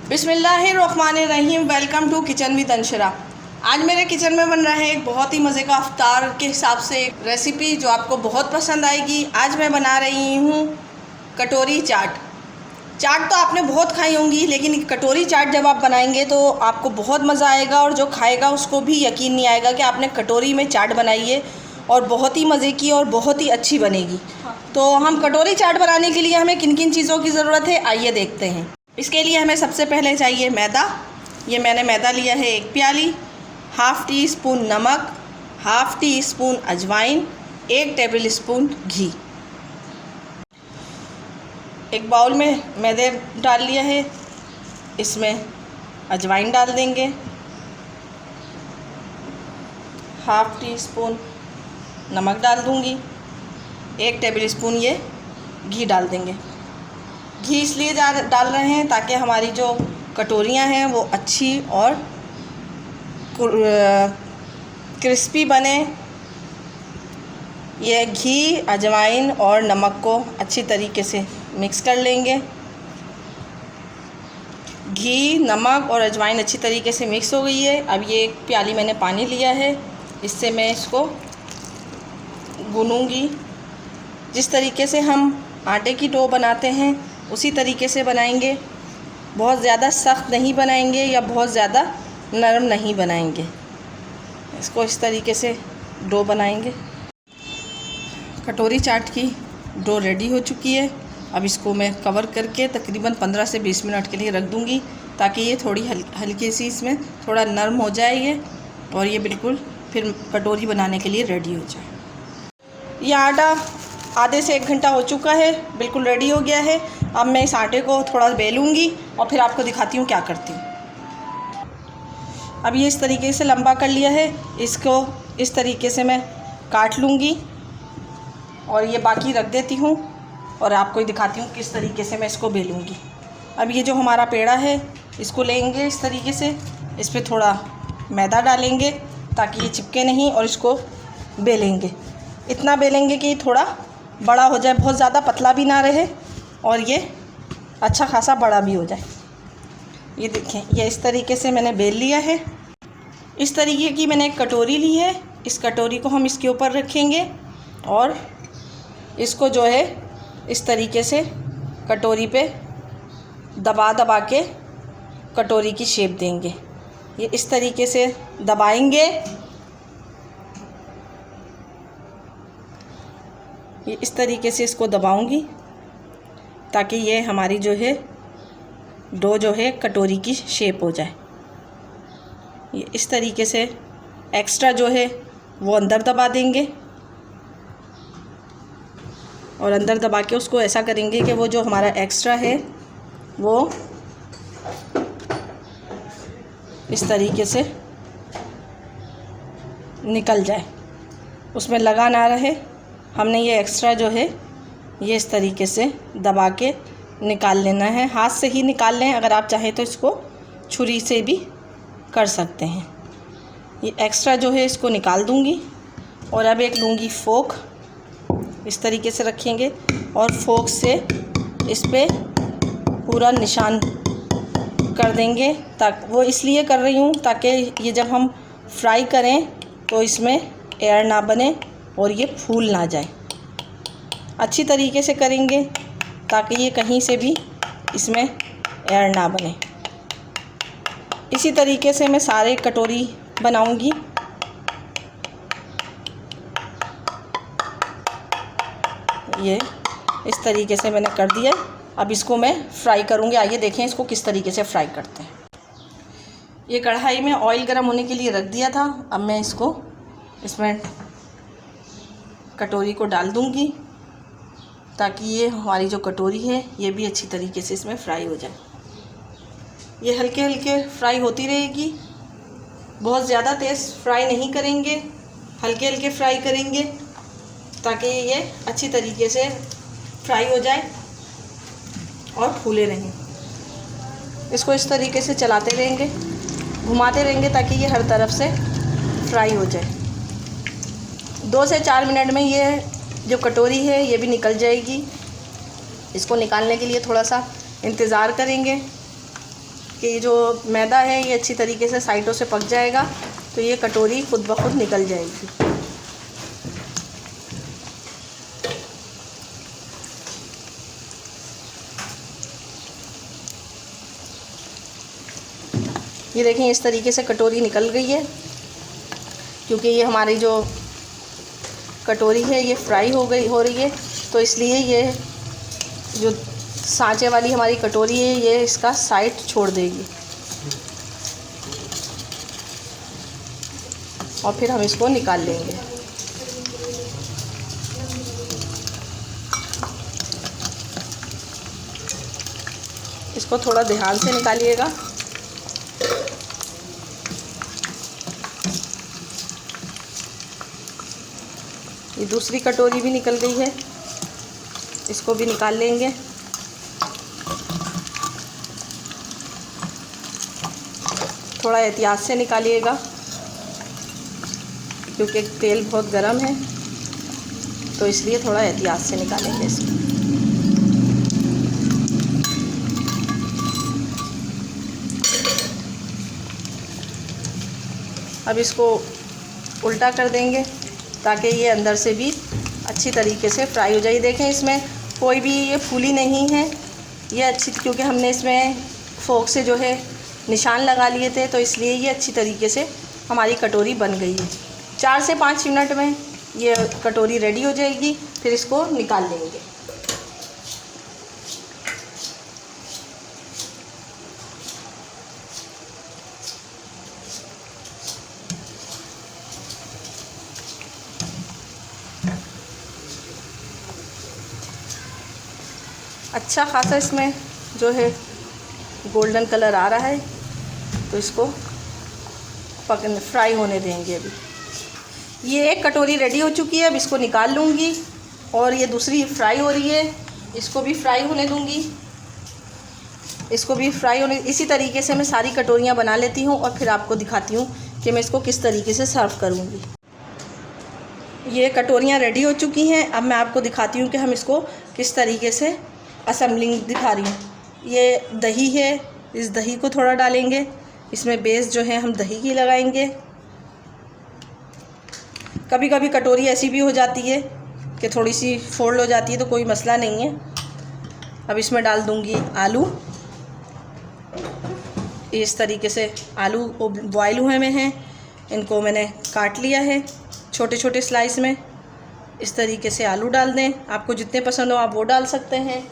बिस्मिल्लाहिर्रहमानिर्रहीम। Welcome to kitchen with Anshara. आज मेरे किचन में बन रहा है एक बहुत ही मज़े का अफ्तार के हिसाब से एक रेसिपी जो आपको बहुत पसंद आएगी। आज मैं बना रही हूँ कटोरी चाट। चाट तो आपने बहुत खाई होंगी, लेकिन कटोरी चाट जब आप बनाएंगे तो आपको बहुत मज़ा आएगा और जो खाएगा उसको भी यकीन नहीं आएगा कि आपने कटोरी में चाट बनाई है, और बहुत ही मज़े की और बहुत ही अच्छी बनेगी। तो हम कटोरी चाट बनाने के लिए हमें किन किन चीज़ों की ज़रूरत है, आइए देखते हैं। इसके लिए हमें सबसे पहले चाहिए मैदा। ये मैंने मैदा लिया है 1 प्याली, हाफ़ टी स्पून नमक, हाफ़ टी स्पून अजवाइन, 1 टेबल स्पून घी। एक बाउल में मैदे डाल लिया है, इसमें अजवाइन डाल देंगे, हाफ़ टी स्पून नमक डाल दूंगी, 1 टेबल स्पून ये घी डाल देंगे। घी इसलिए डाल रहे हैं ताकि हमारी जो कटोरियाँ हैं वो अच्छी और क्रिस्पी बने। ये घी, अजवाइन और नमक को अच्छी तरीके से मिक्स कर लेंगे। घी, नमक और अजवाइन अच्छी तरीके से मिक्स हो गई है। अब ये 1 प्याली मैंने पानी लिया है, इससे मैं इसको गूंदूंगी। जिस तरीके से हम आटे की डो बनाते हैं उसी तरीके से बनाएंगे। बहुत ज़्यादा सख्त नहीं बनाएंगे या बहुत ज़्यादा नरम नहीं बनाएंगे। इसको इस तरीके से डो बनाएंगे। कटोरी चाट की डो रेडी हो चुकी है। अब इसको मैं कवर करके तकरीबन 15 से 20 मिनट के लिए रख दूंगी, ताकि ये थोड़ी हल्की सी इसमें थोड़ा नरम हो जाए ये, और ये बिल्कुल फिर कटोरी बनाने के लिए रेडी हो जाए। ये आटा आधे से 1 घंटा हो चुका है, बिल्कुल रेडी हो गया है। अब मैं इस आटे को थोड़ा बेलूँगी और फिर आपको दिखाती हूँ क्या करती हूँ। अब ये इस तरीके से लंबा कर लिया है, इसको इस तरीके से मैं काट लूँगी और ये बाकी रख देती हूँ, और आपको दिखाती हूँ किस तरीके से मैं इसको बेलूँगी। अब ये जो हमारा पेड़ा है इसको लेंगे इस तरीके से, इस पर थोड़ा मैदा डालेंगे ताकि ये चिपके नहीं, और इसको बेलेंगे। इतना बेलेंगे कि थोड़ा बड़ा हो जाए, बहुत ज़्यादा पतला भी ना रहे और ये अच्छा खासा बड़ा भी हो जाए। ये देखें, ये इस तरीके से मैंने बेल लिया है। इस तरीके की मैंने एक कटोरी ली है। इस कटोरी को हम इसके ऊपर रखेंगे और इसको जो है इस तरीके से कटोरी पे दबा दबा के कटोरी की शेप देंगे। ये इस तरीके से दबाएंगे, ये इस तरीके से इसको दबाऊंगी ताकि ये हमारी जो है डो जो है कटोरी की शेप हो जाए। ये इस तरीके से एक्स्ट्रा जो है वो अंदर दबा देंगे, और अंदर दबा के उसको ऐसा करेंगे कि वो जो हमारा एक्स्ट्रा है वो इस तरीके से निकल जाए, उसमें लगा ना रहे। हमने ये एक्स्ट्रा जो है ये इस तरीके से दबा के निकाल लेना है। हाथ से ही निकाल लें, अगर आप चाहें तो इसको छुरी से भी कर सकते हैं। ये एक्स्ट्रा जो है इसको निकाल दूंगी, और अब एक लूँगी फोक, इस तरीके से रखेंगे और फोक से इस पे पूरा निशान कर देंगे। वो इसलिए कर रही हूँ ताकि ये जब हम फ्राई करें तो इसमें एयर ना बने और ये फूल ना जाए। अच्छी तरीके से करेंगे ताकि ये कहीं से भी इसमें एयर ना बने। इसी तरीके से मैं सारे कटोरी बनाऊंगी। ये इस तरीके से मैंने कर दिया। अब इसको मैं फ्राई करूंगी। आइए देखें इसको किस तरीके से फ्राई करते हैं। ये कढ़ाई में ऑयल गर्म होने के लिए रख दिया था। अब मैं इसको इसमें कटोरी को डाल दूंगी ताकि ये हमारी जो कटोरी है ये भी अच्छी तरीके से इसमें फ्राई हो जाए। ये हल्के हल्के फ्राई होती रहेगी, बहुत ज़्यादा तेज़ फ्राई नहीं करेंगे, हल्के हल्के फ्राई करेंगे ताकि ये अच्छी तरीके से फ्राई हो जाए और फूले रहें। इसको इस तरीके से चलाते रहेंगे, घुमाते रहेंगे ताकि ये हर तरफ से फ्राई हो जाए। 2 से 4 मिनट में ये जो कटोरी है ये भी निकल जाएगी। इसको निकालने के लिए थोड़ा सा इंतज़ार करेंगे। कि ये जो मैदा है ये अच्छी तरीके से साइडों से पक जाएगा, तो ये कटोरी खुद ब खुद निकल जाएगी। ये देखें इस तरीके से कटोरी निकल गई है, क्योंकि ये हमारी जो कटोरी है ये फ्राई हो रही है, तो इसलिए ये जो सांचे वाली हमारी कटोरी है ये इसका साइड छोड़ देगी और फिर हम इसको निकाल लेंगे। इसको थोड़ा ध्यान से निकालिएगा। ये दूसरी कटोरी भी निकल गई है, इसको भी निकाल लेंगे। थोड़ा एहतियात से निकालिएगा क्योंकि तेल बहुत गर्म है, तो इसलिए थोड़ा एहतियात से निकालेंगे इसको। अब इसको उल्टा कर देंगे ताकि ये अंदर से भी अच्छी तरीके से फ्राई हो जाए। देखें इसमें कोई भी ये फूली नहीं है, ये अच्छी, क्योंकि हमने इसमें फोक से जो है निशान लगा लिए थे, तो इसलिए ये अच्छी तरीके से हमारी कटोरी बन गई है। 4 से 5 मिनट में ये कटोरी रेडी हो जाएगी, फिर इसको निकाल लेंगे। अच्छा खासा इसमें जो है गोल्डन कलर आ रहा है, तो इसको फ्राई होने देंगे। अभी ये एक कटोरी रेडी हो चुकी है, अब इसको निकाल लूँगी और ये दूसरी फ्राई हो रही है, इसको भी फ्राई होने दूँगी। इसको भी फ्राई होने, इसी तरीके से मैं सारी कटोरियाँ बना लेती हूँ और फिर आपको दिखाती हूँ कि मैं इसको किस तरीके से सर्व करूँगी। ये कटोरियाँ रेडी हो चुकी हैं, अब मैं आपको दिखाती हूँ कि हम इसको किस तरीके से असेंबलिंग दिखा रही हूँ। ये दही है, इस दही को थोड़ा डालेंगे, इसमें बेस जो है हम दही की लगाएंगे। कभी कभी कटोरी ऐसी भी हो जाती है कि थोड़ी सी फोल्ड हो जाती है, तो कोई मसला नहीं है। अब इसमें डाल दूँगी आलू। इस तरीके से आलू बॉयल हुए में हैं, इनको मैंने काट लिया है छोटे छोटे स्लाइस में। इस तरीके से आलू डाल दें, आपको जितने पसंद हो आप वो डाल सकते हैं।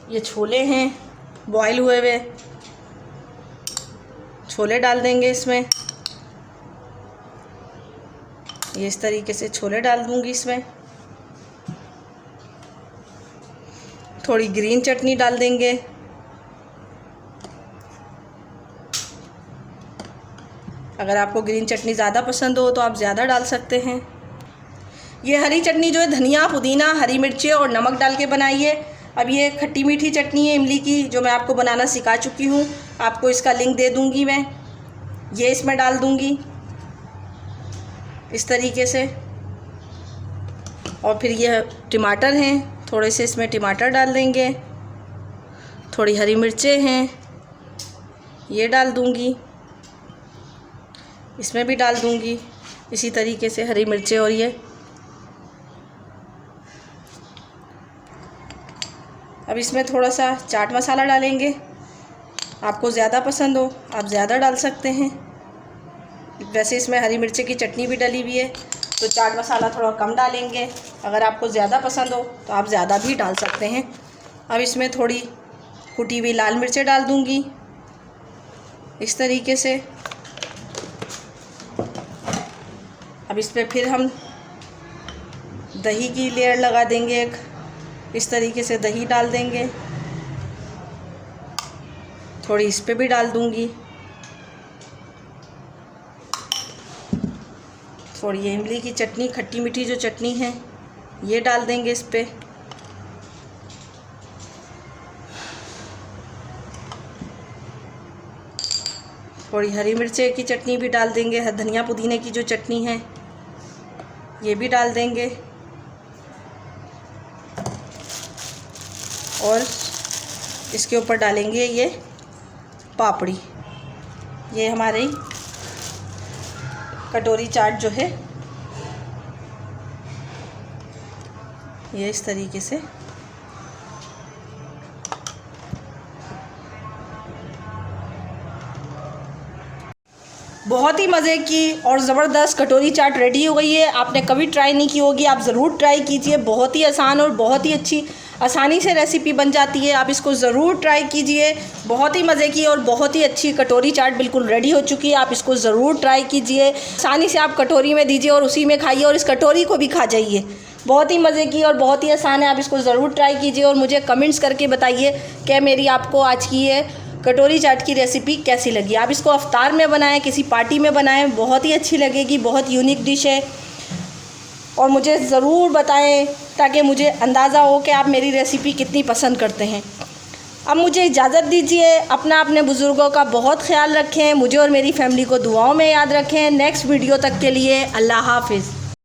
ये छोले हैं बॉयल हुए हुए, छोले डाल देंगे इसमें। ये इस तरीके से छोले डाल दूंगी इसमें। थोड़ी ग्रीन चटनी डाल देंगे। अगर आपको ग्रीन चटनी ज़्यादा पसंद हो तो आप ज़्यादा डाल सकते हैं। ये हरी चटनी जो है धनिया, पुदीना, हरी मिर्चें और नमक डाल के बनाई है। अब ये खट्टी मीठी चटनी है इमली की, जो मैं आपको बनाना सिखा चुकी हूँ, आपको इसका लिंक दे दूँगी मैं। ये इसमें डाल दूँगी इस तरीके से। और फिर ये टमाटर हैं, थोड़े से इसमें टमाटर डाल देंगे। थोड़ी हरी मिर्चें हैं, ये डाल दूँगी, इसमें भी डाल दूँगी इसी तरीके से हरी मिर्चें। और ये अब इसमें थोड़ा सा चाट मसाला डालेंगे, आपको ज़्यादा पसंद हो आप ज़्यादा डाल सकते हैं। वैसे इसमें हरी मिर्ची की चटनी भी डली हुई है, तो चाट मसाला थोड़ा कम डालेंगे। अगर आपको ज़्यादा पसंद हो तो आप ज़्यादा भी डाल सकते हैं। अब इसमें थोड़ी कुटी हुई लाल मिर्चें डाल दूँगी इस तरीके से। अब इस पर फिर हम दही की लेयर लगा देंगे एक, इस तरीके से दही डाल देंगे। थोड़ी इस पे भी डाल दूँगी। थोड़ी ये इमली की चटनी, खट्टी मीठी जो चटनी है, ये डाल देंगे इस पे। थोड़ी हरी मिर्ची की चटनी भी डाल देंगे, धनिया पुदीने की जो चटनी है ये भी डाल देंगे। और इसके ऊपर डालेंगे ये पापड़ी। ये हमारी कटोरी चाट जो है ये इस तरीके से बहुत ही मज़े की और ज़बरदस्त कटोरी चाट रेडी हो गई है। आपने कभी ट्राई नहीं की होगी, आप ज़रूर ट्राई कीजिए। बहुत ही आसान और बहुत ही अच्छी आसानी से रेसिपी बन जाती है। आप इसको ज़रूर ट्राई कीजिए। बहुत ही मज़े की और बहुत ही अच्छी कटोरी चाट बिल्कुल रेडी हो चुकी है। आप इसको ज़रूर ट्राई कीजिए। आसानी से आप कटोरी में दीजिए और उसी में खाइए और इस कटोरी को भी खा जाइए। बहुत ही मज़े की और बहुत ही आसान है। आप इसको ज़रूर ट्राई कीजिए और मुझे कमेंट्स करके बताइए कि मेरी आपको आज की ये कटोरी चाट की रेसिपी कैसी लगी। आप इसको अफ्तार में बनाएं, किसी पार्टी में बनाएं, बहुत ही अच्छी लगेगी। बहुत यूनिक डिश है और मुझे ज़रूर बताएं ताकि मुझे अंदाज़ा हो कि आप मेरी रेसिपी कितनी पसंद करते हैं। अब मुझे इजाज़त दीजिए। अपने बुज़ुर्गों का बहुत ख्याल रखें। मुझे और मेरी फैमिली को दुआओं में याद रखें। नेक्स्ट वीडियो तक के लिए अल्लाह हाफ़िज़।